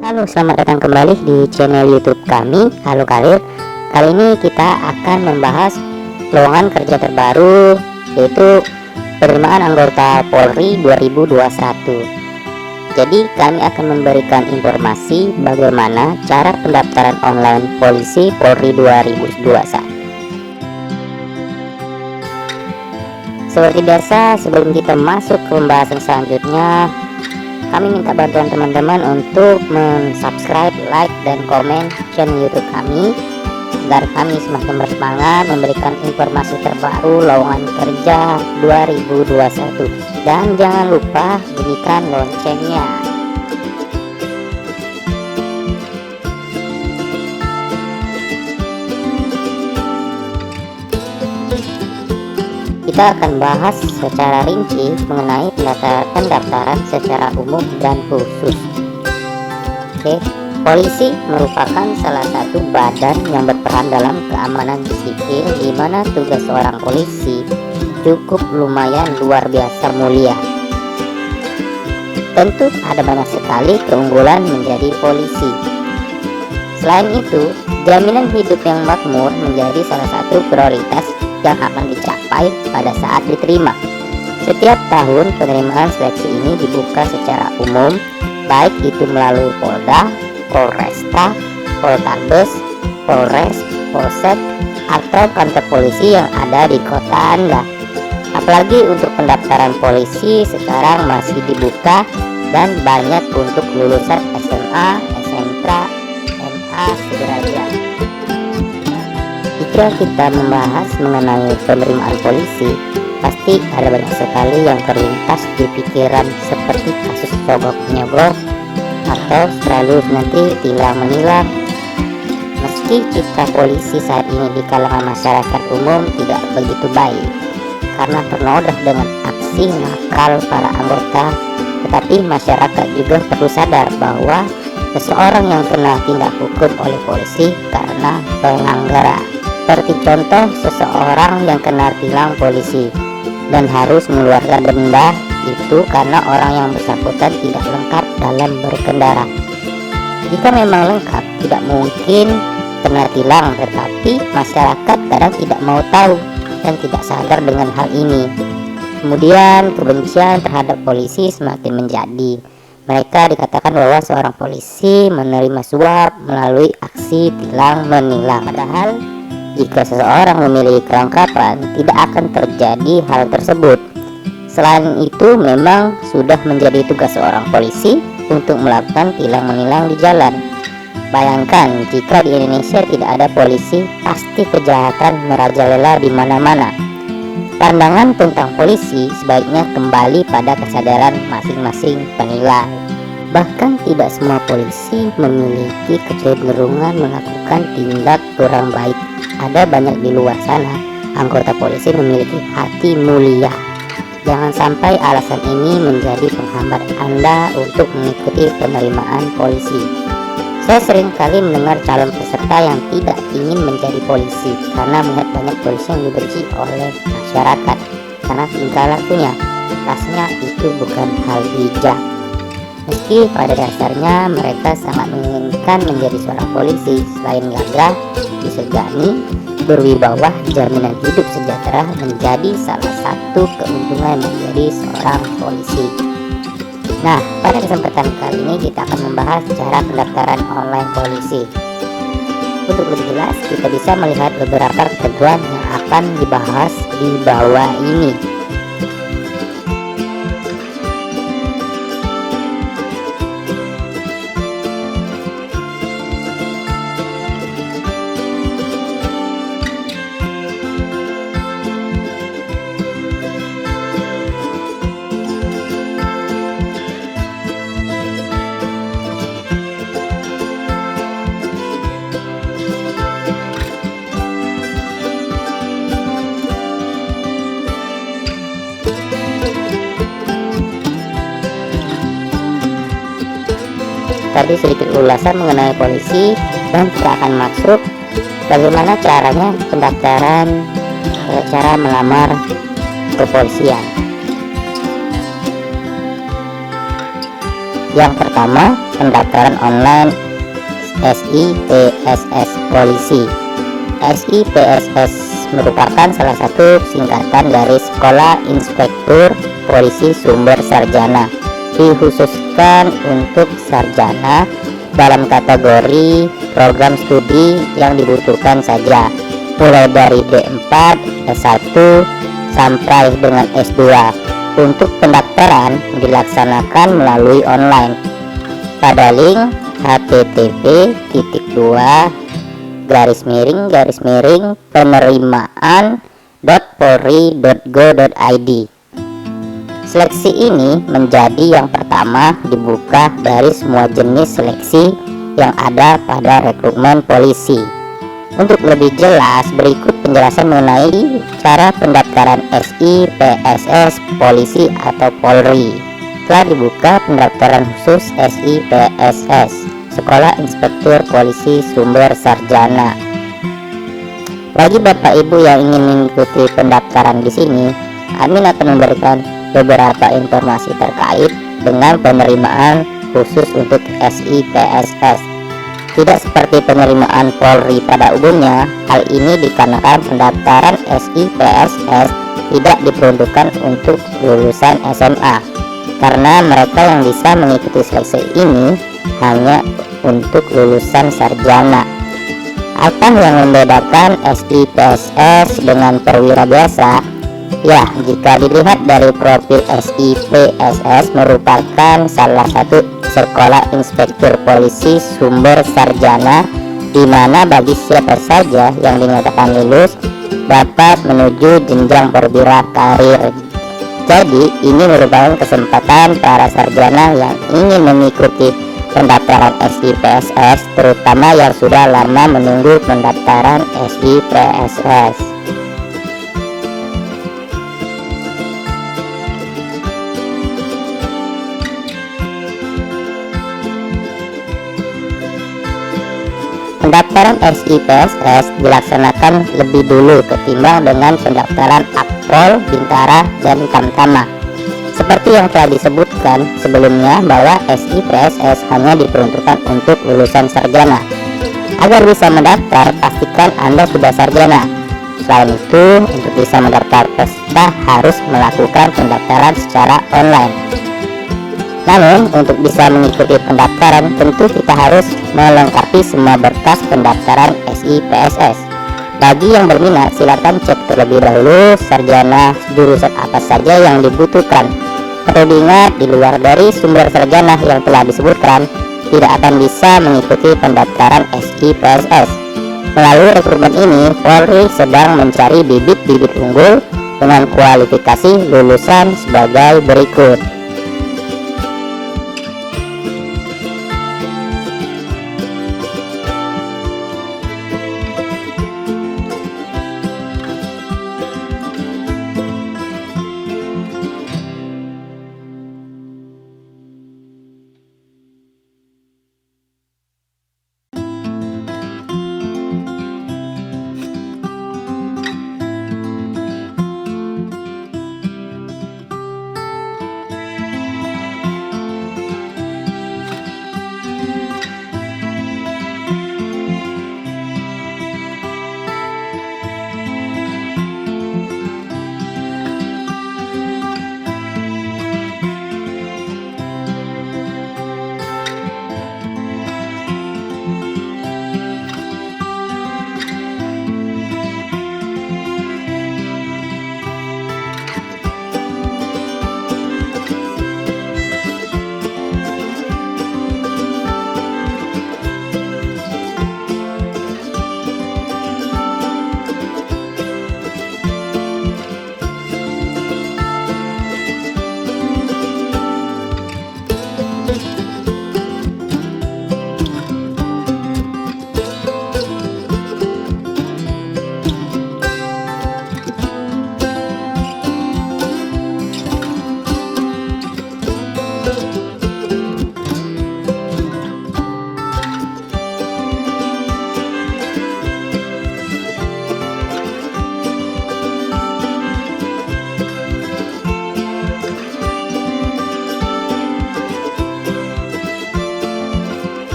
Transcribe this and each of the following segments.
Halo, selamat datang kembali di channel YouTube kami, Halo Karir. Kali ini kita akan membahas lowongan kerja terbaru, yaitu penerimaan anggota Polri 2021. Jadi kami akan memberikan informasi bagaimana cara pendaftaran online polisi Polri 2021. Seperti biasa, sebelum kita masuk ke pembahasan selanjutnya, kami minta bantuan teman-teman untuk subscribe, like, dan komen channel YouTube kami agar kami semakin bersemangat memberikan informasi terbaru lowongan kerja 2021. Dan jangan lupa bunyikan loncengnya. Kita akan bahas secara rinci mengenai pendaftaran secara umum dan khusus. Polisi merupakan salah satu badan yang berperan dalam keamanan sipil, di mana tugas seorang polisi cukup lumayan luar biasa mulia. Tentu ada banyak sekali keunggulan menjadi polisi. Selain itu, jaminan hidup yang makmur menjadi salah satu prioritas yang akan dicapai pada saat diterima. Setiap tahun penerimaan seleksi ini dibuka secara umum, baik itu melalui Polda, Polresta, Poltabes, Polres, Polsek, atau kantor polisi yang ada di kota Anda. Apalagi untuk pendaftaran polisi sekarang masih dibuka dan banyak untuk lulusan SMA, SMK, MA sederajat. Jika kita membahas mengenai penerimaan polisi, pasti ada banyak sekali yang terlintas di pikiran, seperti kasus sogok menyogok atau selalu nanti tilang menilang. Meski citra polisi saat ini di kalangan masyarakat umum tidak begitu baik karena ternoda dengan aksi nakal para anggota, tetapi masyarakat juga perlu sadar bahwa seseorang yang kena tindak hukum oleh polisi karena pelanggaran. Seperti contoh, seseorang yang kena tilang polisi dan harus mengeluarkan denda itu karena orang yang bersangkutan tidak lengkap dalam berkendara. Jika memang lengkap, tidak mungkin kena tilang, tetapi masyarakat kadang tidak mau tahu dan tidak sadar dengan hal ini. Kemudian kebencian terhadap polisi semakin menjadi. Mereka dikatakan bahwa seorang polisi menerima suap melalui aksi tilang menilang, padahal jika seseorang memiliki kelengkapan, tidak akan terjadi hal tersebut. Selain itu, memang sudah menjadi tugas seorang polisi untuk melakukan tilang menilang di jalan. Bayangkan jika di Indonesia tidak ada polisi, pasti kejahatan merajalela di mana-mana. Pandangan tentang polisi sebaiknya kembali pada kesadaran masing-masing penilai. Bahkan tidak semua polisi memiliki kecenderungan melakukan tindak kurang baik. Ada banyak di luar sana anggota polisi memiliki hati mulia. Jangan sampai alasan ini menjadi penghambat Anda untuk mengikuti penerimaan polisi. Saya sering kali mendengar calon peserta yang tidak ingin menjadi polisi karena melihat banyak polisi yang dibenci oleh masyarakat karena tingkah lakunya. Rasanya itu bukan hal bijak. Meski pada dasarnya mereka sangat menginginkan menjadi seorang polisi, selain gagah, disegani, berwibawa, jaminan hidup sejahtera menjadi salah satu keuntungan menjadi seorang polisi. Nah, pada kesempatan kali ini kita akan membahas cara pendaftaran online polisi. Untuk lebih jelas, kita bisa melihat beberapa ketentuan yang akan dibahas di bawah ini. Tadi sedikit ulasan mengenai polisi, dan kita akan masuk bagaimana caranya pendaftaran, cara melamar kepolisian. Yang pertama, pendaftaran online SIPSS Polisi. SIPSS merupakan salah satu singkatan dari Sekolah Inspektur Polisi Sumber Sarjana, dikhususkan untuk sarjana dalam kategori program studi yang dibutuhkan saja, mulai dari D4, S1, sampai dengan S2. Untuk pendaftaran dilaksanakan melalui online pada link http://penerimaan.polri.go.id. Seleksi ini menjadi yang pertama dibuka dari semua jenis seleksi yang ada pada rekrutmen polisi. Untuk lebih jelas, berikut penjelasan mengenai cara pendaftaran SIPSS Polisi atau Polri. Telah dibuka pendaftaran khusus SIPSS, Sekolah Inspektur Polisi Sumber Sarjana. Bagi Bapak Ibu yang ingin mengikuti pendaftaran di sini, admin akan memberikan beberapa informasi terkait dengan penerimaan khusus untuk SIPSS. Tidak seperti penerimaan Polri pada umumnya, hal ini dikarenakan pendaftaran SIPSS tidak diperuntukkan untuk lulusan SMA, karena mereka yang bisa mengikuti seleksi ini hanya untuk lulusan sarjana. Apa yang membedakan SIPSS dengan perwira biasa? Ya, jika dilihat dari profil SIPSS merupakan salah satu sekolah inspektur polisi sumber sarjana, di mana bagi siapa saja yang dinyatakan lulus dapat menuju jenjang perwira karir. Jadi ini merupakan kesempatan para sarjana yang ingin mengikuti pendaftaran SIPSS, terutama yang sudah lama menunggu pendaftaran SIPSS. Pendaftaran SIPSS dilaksanakan lebih dulu ketimbang dengan pendaftaran Akpol, Bintara, dan Tamtama. Seperti yang telah disebutkan sebelumnya bahwa SIPSS hanya diperuntukkan untuk lulusan sarjana. Agar bisa mendaftar, pastikan Anda sudah sarjana. Selain itu, untuk bisa mendaftar peserta harus melakukan pendaftaran secara online. Namun, untuk bisa mengikuti pendaftaran, tentu kita harus melengkapi semua berkas pendaftaran SIPSS. Bagi yang berminat, silakan cek terlebih dahulu sarjana jurusan apa saja yang dibutuhkan. Perlu diingat, di luar dari sumber sarjana yang telah disebutkan, tidak akan bisa mengikuti pendaftaran SIPSS. Melalui rekrutmen ini, Polri sedang mencari bibit-bibit unggul dengan kualifikasi lulusan sebagai berikut.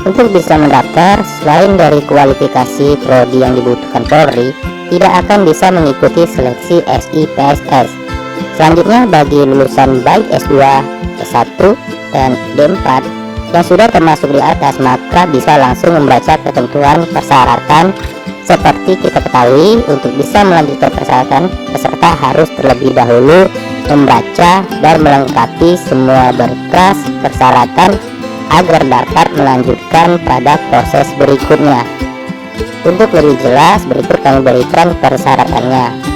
Untuk bisa mendaftar, selain dari kualifikasi prodi yang dibutuhkan Polri, tidak akan bisa mengikuti seleksi SIPSS. Selanjutnya, bagi lulusan baik S2, S1, dan D4 yang sudah termasuk di atas, maka bisa langsung membaca ketentuan persyaratan. Seperti kita ketahui, untuk bisa melanjutkan persyaratan, peserta harus terlebih dahulu membaca dan melengkapi semua berkas persyaratan agar dapat melanjutkan pada proses berikutnya. Untuk lebih jelas, berikut kami berikan persyaratannya.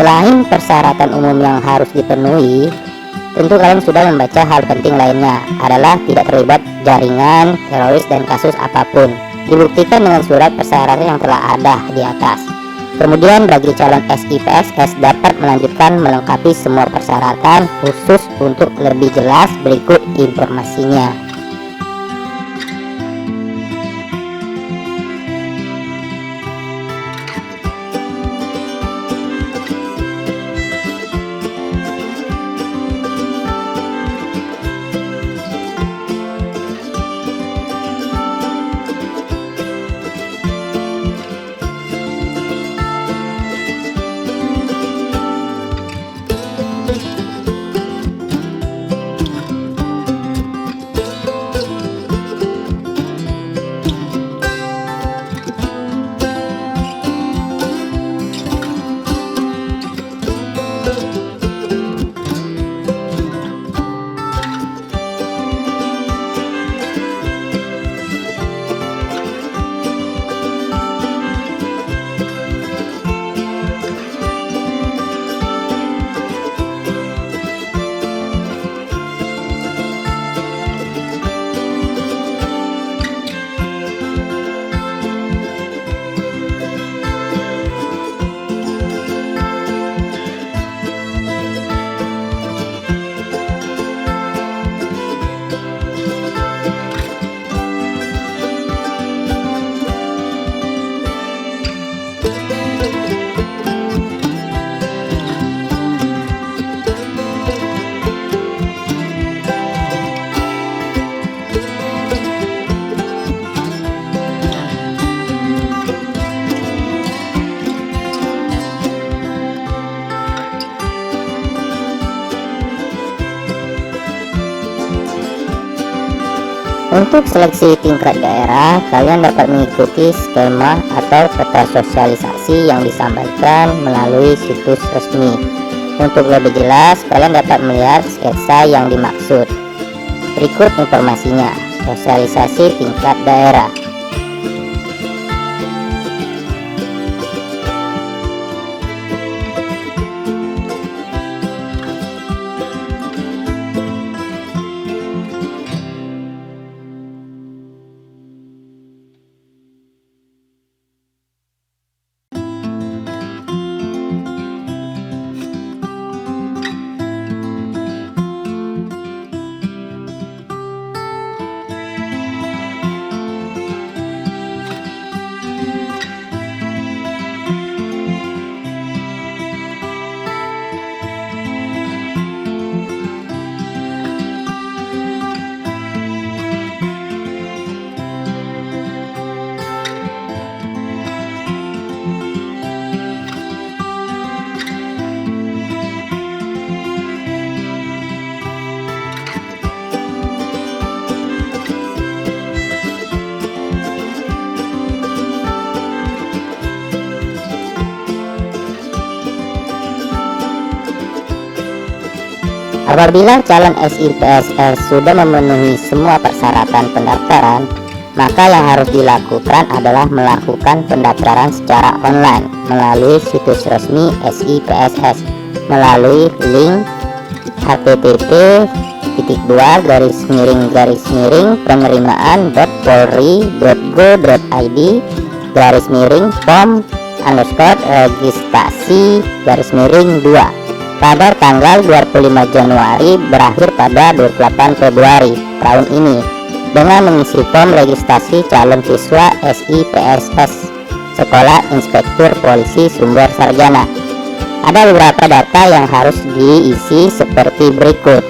Selain persyaratan umum yang harus dipenuhi, tentu kalian sudah membaca hal penting lainnya, adalah tidak terlibat jaringan teroris dan kasus apapun. Dibuktikan dengan surat persyaratan yang telah ada di atas. Kemudian bagi calon SIPSS dapat melanjutkan melengkapi semua persyaratan. Khusus untuk lebih jelas, berikut informasinya. Untuk seleksi tingkat daerah, kalian dapat mengikuti skema atau peta sosialisasi yang disampaikan melalui situs resmi. Untuk lebih jelas, kalian dapat melihat sketsa yang dimaksud. Berikut informasinya: sosialisasi tingkat daerah. Apabila calon SIPSS sudah memenuhi semua persyaratan pendaftaran, maka yang harus dilakukan adalah melakukan pendaftaran secara online melalui situs resmi SIPSS melalui link http://penerimaan.polri.go.id/form_registrasi_2 pada tanggal 25 Januari berakhir pada 28 Februari tahun ini dengan mengisi form registrasi calon siswa SIPSS Sekolah Inspektur Polisi Sumber Sarjana. Ada beberapa data yang harus diisi seperti berikut.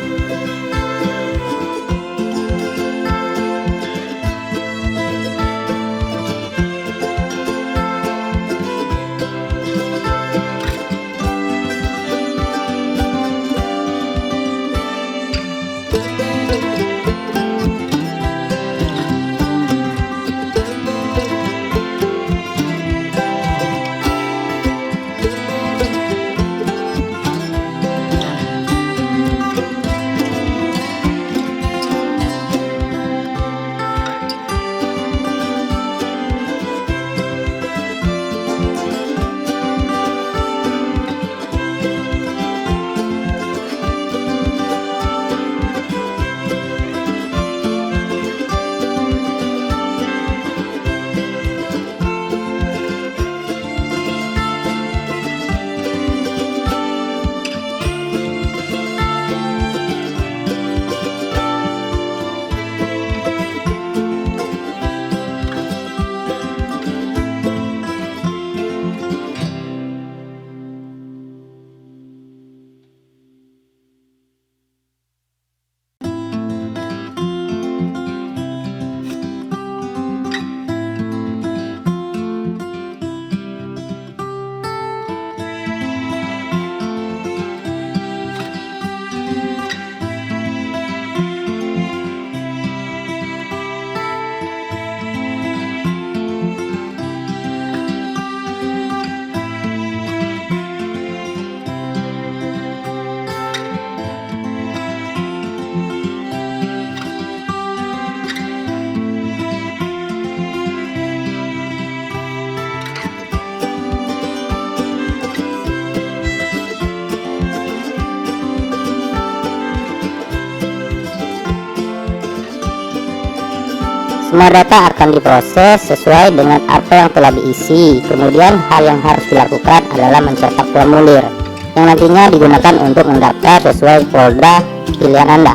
Semua data akan diproses sesuai dengan apa yang telah diisi. Kemudian hal yang harus dilakukan adalah mencetak formulir yang nantinya digunakan untuk mendaftar sesuai Polda pilihan Anda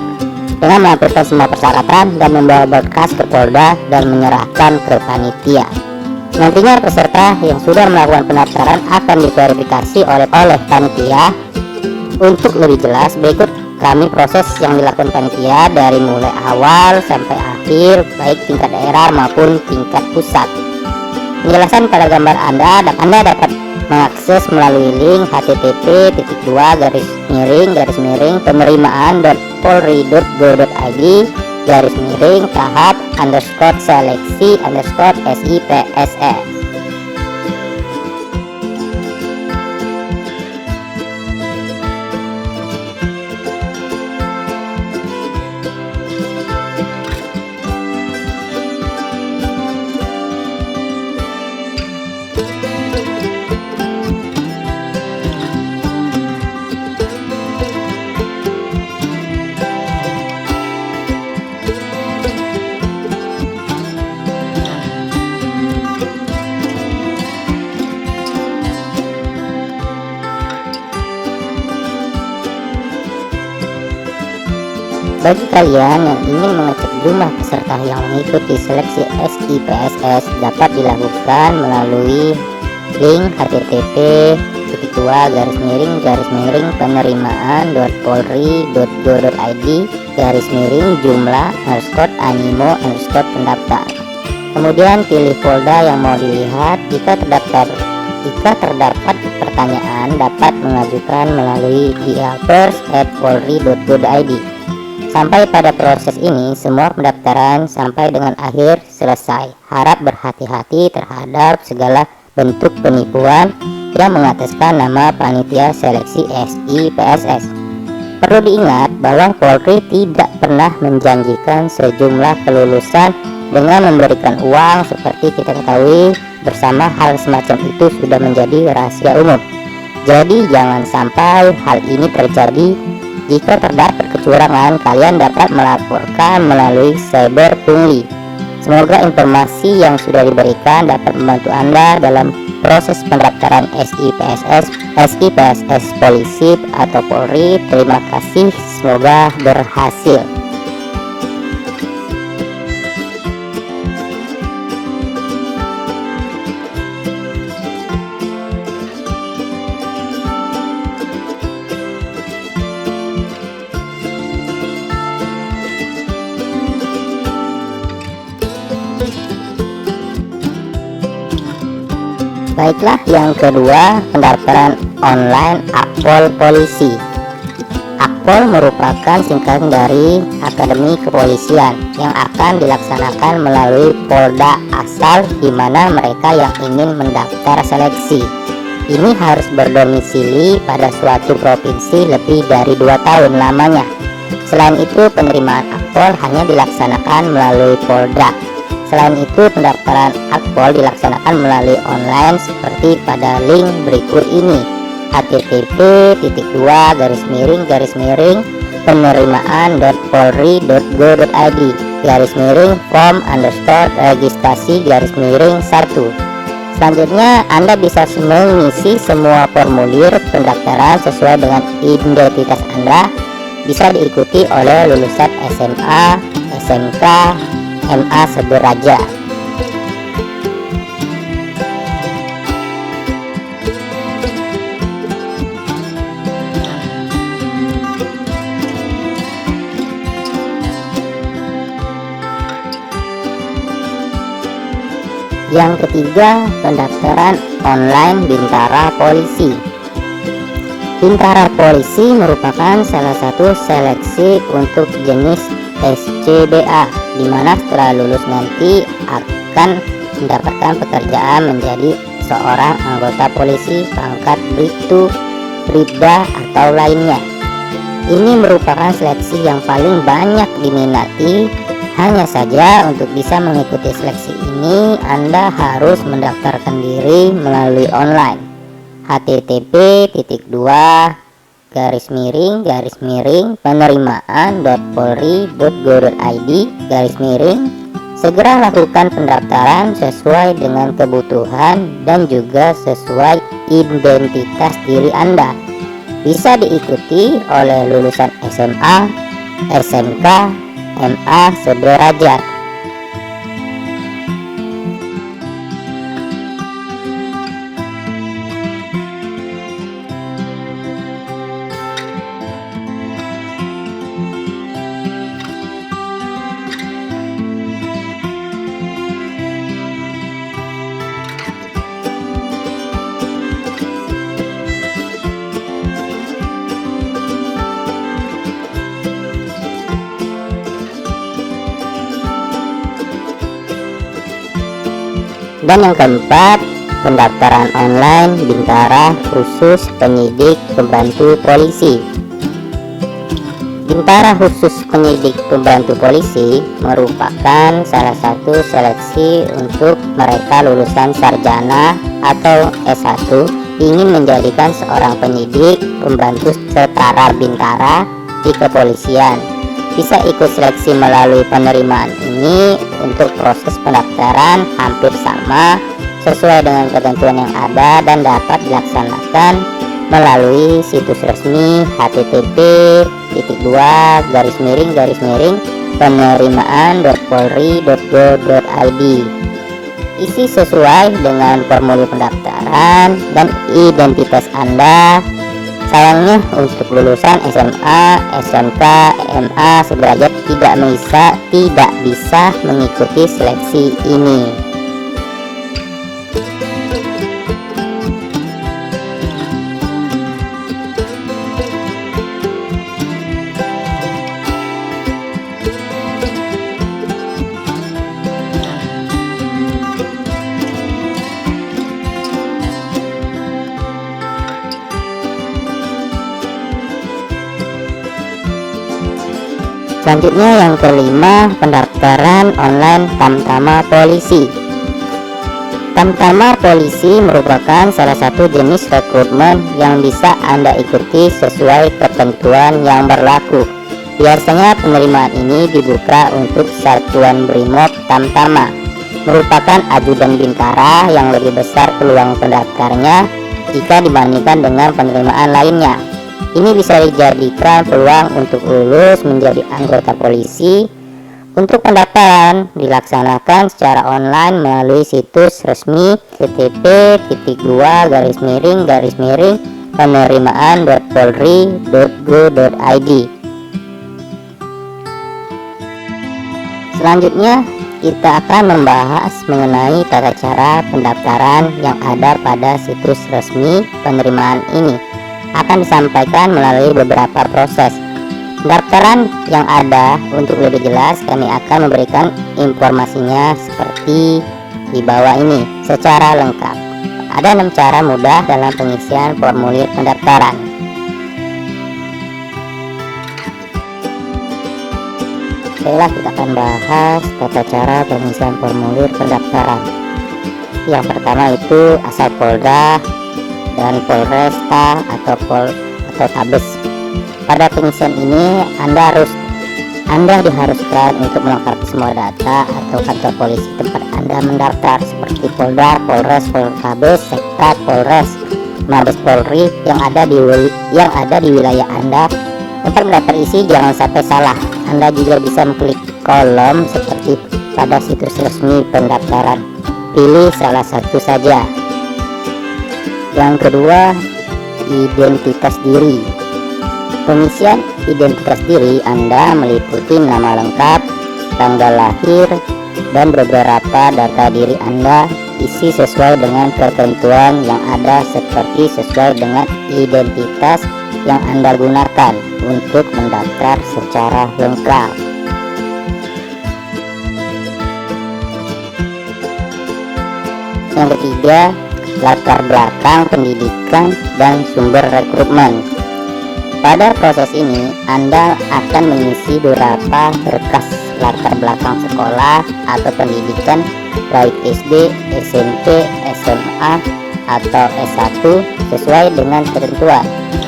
dengan melampirkan semua persyaratan dan membawa berkas ke Polda dan menyerahkan ke panitia. Nantinya peserta yang sudah melakukan pendaftaran akan diverifikasi oleh panitia. Untuk lebih jelas, berikut kami proses yang dilakukan panitia dari mulai awal sampai akhir, baik tingkat daerah maupun tingkat pusat. Penjelasan pada gambar Anda dapat mengakses melalui link http://penerimaan.polri.go.id/tahap_seleksi_SIPSS. Bagi kalian yang ingin mengecek jumlah peserta yang mengikuti seleksi SIPSS dapat dilakukan melalui link http://penerimaan.polri.go.id/jumlah_animo_pendaftar. Kemudian pilih Polda yang mau dilihat. Jika terdapat pertanyaan dapat mengajukan melalui dialpers@polri.go.id. Sampai pada proses ini, semua pendaftaran sampai dengan akhir selesai. Harap berhati-hati terhadap segala bentuk penipuan yang mengataskan nama panitia seleksi SIPSS. Perlu diingat bahwa Polri tidak pernah menjanjikan sejumlah kelulusan dengan memberikan uang. Seperti kita ketahui bersama, hal semacam itu sudah menjadi rahasia umum. Jadi jangan sampai hal ini terjadi. Jika terdapat kecurangan, kalian dapat melaporkan melalui cyber pungli. Semoga informasi yang sudah diberikan dapat membantu Anda dalam proses pendaftaran SIPSS polisi atau Polri. Terima kasih, semoga berhasil. Baiklah, yang kedua, pendaftaran online Akpol Polisi. Akpol merupakan singkatan dari Akademi Kepolisian yang akan dilaksanakan melalui Polda asal, di mana mereka yang ingin mendaftar seleksi ini harus berdomisili pada suatu provinsi lebih dari 2 tahun lamanya. Selain itu, penerimaan Akpol hanya dilaksanakan melalui Polda. Selain itu, pendaftaran Akpol dilaksanakan melalui online seperti pada link berikut ini: http://penerimaan.polri.go.id/form_registrasi_1. Selanjutnya, Anda bisa mengisi semua formulir pendaftaran sesuai dengan identitas Anda. Bisa diikuti oleh lulusan SMA, SMK, MA sederajat. Yang ketiga, pendaftaran online Bintara Polisi. Bintara Polisi merupakan salah satu seleksi untuk jenis SCBA, di mana setelah lulus nanti akan mendapatkan pekerjaan menjadi seorang anggota polisi pangkat Bribtu, Bribda atau lainnya. Ini merupakan seleksi yang paling banyak diminati. Hanya saja untuk bisa mengikuti seleksi ini, Anda harus mendaftarkan diri melalui online. http://penerimaan.polri.go.id/. Segera lakukan pendaftaran sesuai dengan kebutuhan dan juga sesuai identitas diri Anda. Bisa diikuti oleh lulusan SMA, SMK, MA sederajat. Dan yang keempat, pendaftaran online Bintara khusus penyidik pembantu polisi. Bintara khusus penyidik pembantu polisi merupakan salah satu seleksi untuk mereka lulusan sarjana atau S1 ingin menjadikan seorang penyidik pembantu setara Bintara di kepolisian. Bisa ikut seleksi melalui penerimaan ini. Untuk proses pendaftaran hampir sama sesuai dengan ketentuan yang ada dan dapat dilaksanakan melalui situs resmi http://penerimaan.polri.go.id. Isi sesuai dengan formulir pendaftaran dan identitas Anda. Sayangnya untuk lulusan SMA, SMK, MA sederajat tidak bisa mengikuti seleksi ini. Selanjutnya yang kelima, pendaftaran online Tamtama Polisi. Tamtama Polisi merupakan salah satu jenis rekrutmen yang bisa Anda ikuti sesuai ketentuan yang berlaku. Biasanya penerimaan ini dibuka untuk Satuan Brimob Tamtama, merupakan ajudan bintara yang lebih besar peluang pendaftarnya jika dibandingkan dengan penerimaan lainnya. Ini bisa dijadikan peluang untuk lulus menjadi anggota polisi. Untuk pendaftaran dilaksanakan secara online melalui situs resmi http://penerimaan.polri.go.id. Selanjutnya kita akan membahas mengenai tata cara pendaftaran yang ada pada situs resmi penerimaan ini. Akan disampaikan melalui beberapa proses. Pendaftaran yang ada, untuk lebih jelas kami akan memberikan informasinya seperti di bawah ini secara lengkap. Ada 6 cara mudah dalam pengisian formulir pendaftaran. Baiklah, kita akan bahas tata cara pengisian formulir pendaftaran. Yang pertama itu asal Polda dan Polresta atau Tabes. Pada pengisian ini Anda diharuskan untuk melengkapi semua data atau kantor polisi tempat Anda mendaftar seperti Polda, Polres, Poltabes, Sektat, Polres, Mabes Polri yang ada di wilayah Anda. Tempat mendaftar isi jangan sampai salah. Anda juga bisa mengklik kolom seperti pada situs resmi pendaftaran. Pilih salah satu saja. Yang kedua, identitas diri. Pengisian identitas diri Anda meliputi nama lengkap, tanggal lahir, dan beberapa data diri Anda. Isi sesuai dengan ketentuan yang ada seperti sesuai dengan identitas yang Anda gunakan untuk mendaftar secara lengkap. Yang ketiga, latar belakang pendidikan dan sumber rekrutmen. Pada proses ini Anda akan mengisi beberapa berkas latar belakang sekolah atau pendidikan baik SD, SMP, SMA, atau S1 sesuai dengan ketentuan.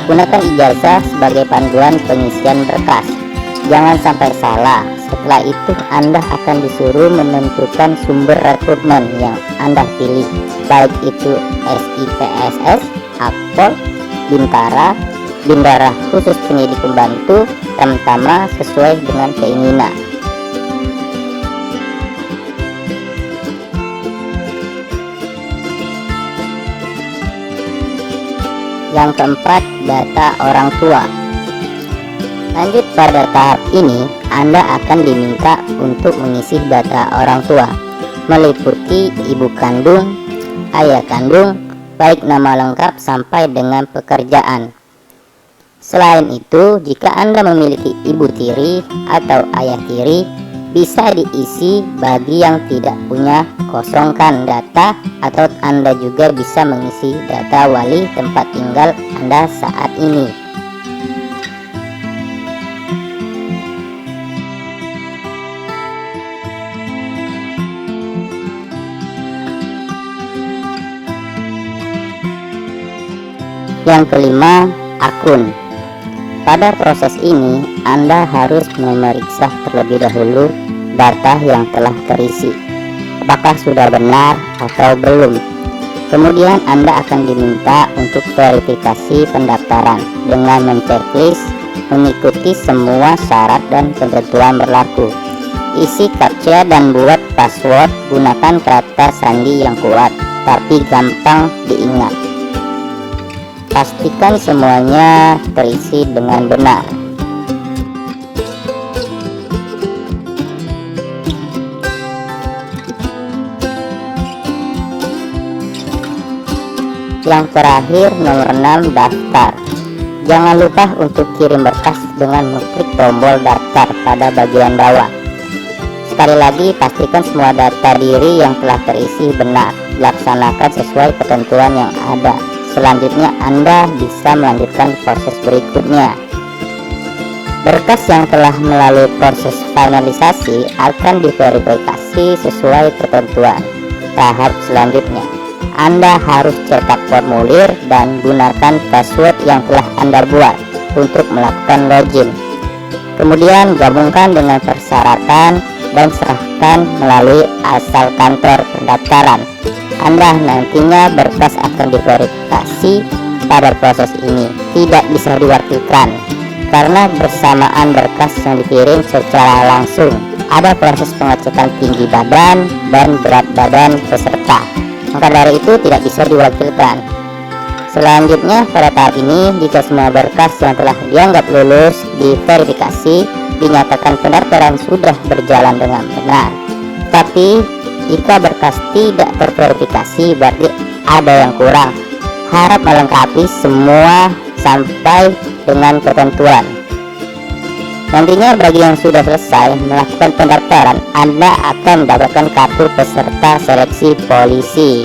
Gunakan ijazah sebagai panduan pengisian berkas. Jangan sampai salah. Setelah itu Anda akan disuruh menentukan sumber rekrutmen yang Anda pilih, baik itu SIPSS, Akpol, Bintara, Bintara khusus penyidik pembantu, Tamtama sesuai dengan keinginan. Yang keempat, data orang tua. Lanjut, pada tahap ini Anda akan diminta untuk mengisi data orang tua, meliputi ibu kandung, ayah kandung, baik nama lengkap sampai dengan pekerjaan. Selain itu, jika Anda memiliki ibu tiri atau ayah tiri, bisa diisi. Bagi yang tidak punya, kosongkan data, atau Anda juga bisa mengisi data wali tempat tinggal Anda saat ini. Yang kelima, akun. Pada proses ini Anda harus memeriksa terlebih dahulu data yang telah terisi, apakah sudah benar atau belum. Kemudian Anda akan diminta untuk verifikasi pendaftaran dengan menceklis mengikuti semua syarat dan ketentuan berlaku. Isi captcha dan buat password. Gunakan kata sandi yang kuat tapi gampang diingat. Pastikan semuanya terisi dengan benar. Yang terakhir, nomor 6, daftar. Jangan lupa untuk kirim berkas dengan mengklik tombol daftar pada bagian bawah. Sekali lagi, pastikan semua data diri yang telah terisi benar. Laksanakan sesuai ketentuan yang ada. Selanjutnya Anda bisa melanjutkan proses berikutnya. Berkas yang telah melalui proses finalisasi akan diverifikasi sesuai ketentuan. Tahap selanjutnya, Anda harus cetak formulir dan gunakan password yang telah Anda buat untuk melakukan login. Kemudian gabungkan dengan persyaratan dan serahkan melalui asal kantor pendaftaran Anda. Nantinya berkas akan diverifikasi. Pada proses ini tidak bisa diwakilkan karena bersamaan berkas yang dikirim secara langsung. Ada proses pengecekan tinggi badan dan berat badan peserta, maka dari itu tidak bisa diwakilkan. Selanjutnya, pada tahap ini, jika semua berkas yang telah dianggap lulus diverifikasi, dinyatakan pendaftaran sudah berjalan dengan benar. Tapi jika berkas tidak terverifikasi, berarti ada yang kurang. Harap melengkapi semua sampai dengan ketentuan. Nantinya bagi yang sudah selesai melakukan pendaftaran, Anda akan mendapatkan kartu peserta seleksi polisi.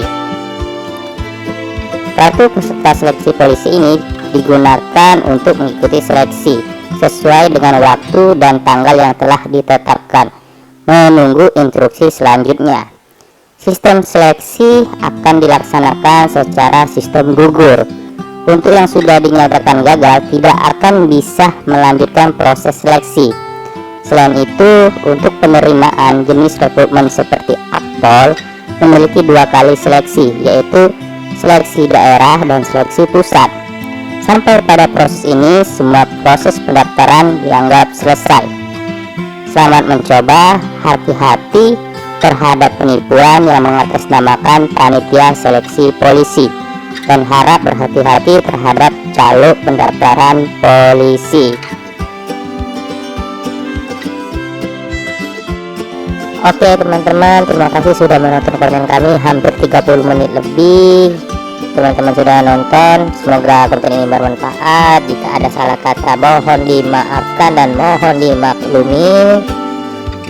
Kartu peserta seleksi polisi ini digunakan untuk mengikuti seleksi sesuai dengan waktu dan tanggal yang telah ditetapkan, menunggu instruksi selanjutnya. Sistem seleksi akan dilaksanakan secara sistem gugur. Untuk yang sudah dinyatakan gagal, tidak akan bisa melanjutkan proses seleksi. Selain itu, untuk penerimaan jenis rekrutmen seperti akpol memiliki 2 kali seleksi, yaitu seleksi daerah dan seleksi pusat. Sampai pada proses ini, semua proses pendaftaran dianggap selesai. Selamat mencoba, hati-hati terhadap penipuan yang mengatasnamakan panitia seleksi polisi, dan harap berhati-hati terhadap calo pendaftaran polisi. Oke teman-teman, terima kasih sudah menonton konten kami hampir 30 menit lebih. Teman-teman sudah nonton, semoga konten ini bermanfaat. Jika ada salah kata mohon dimaafkan dan mohon dimaklumi.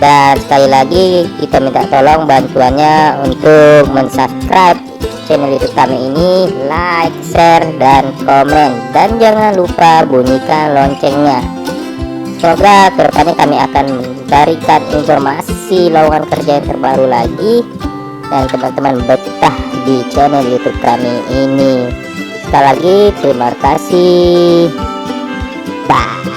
Dan sekali lagi kita minta tolong bantuannya untuk mensubscribe channel YouTube kami ini, like, share, dan komen, dan jangan lupa bunyikan loncengnya. Semoga kedepannya kami akan memberikan informasi lowongan kerja yang terbaru lagi, dan teman-teman betah di channel YouTube kami ini. Sekali lagi terima kasih. Bye.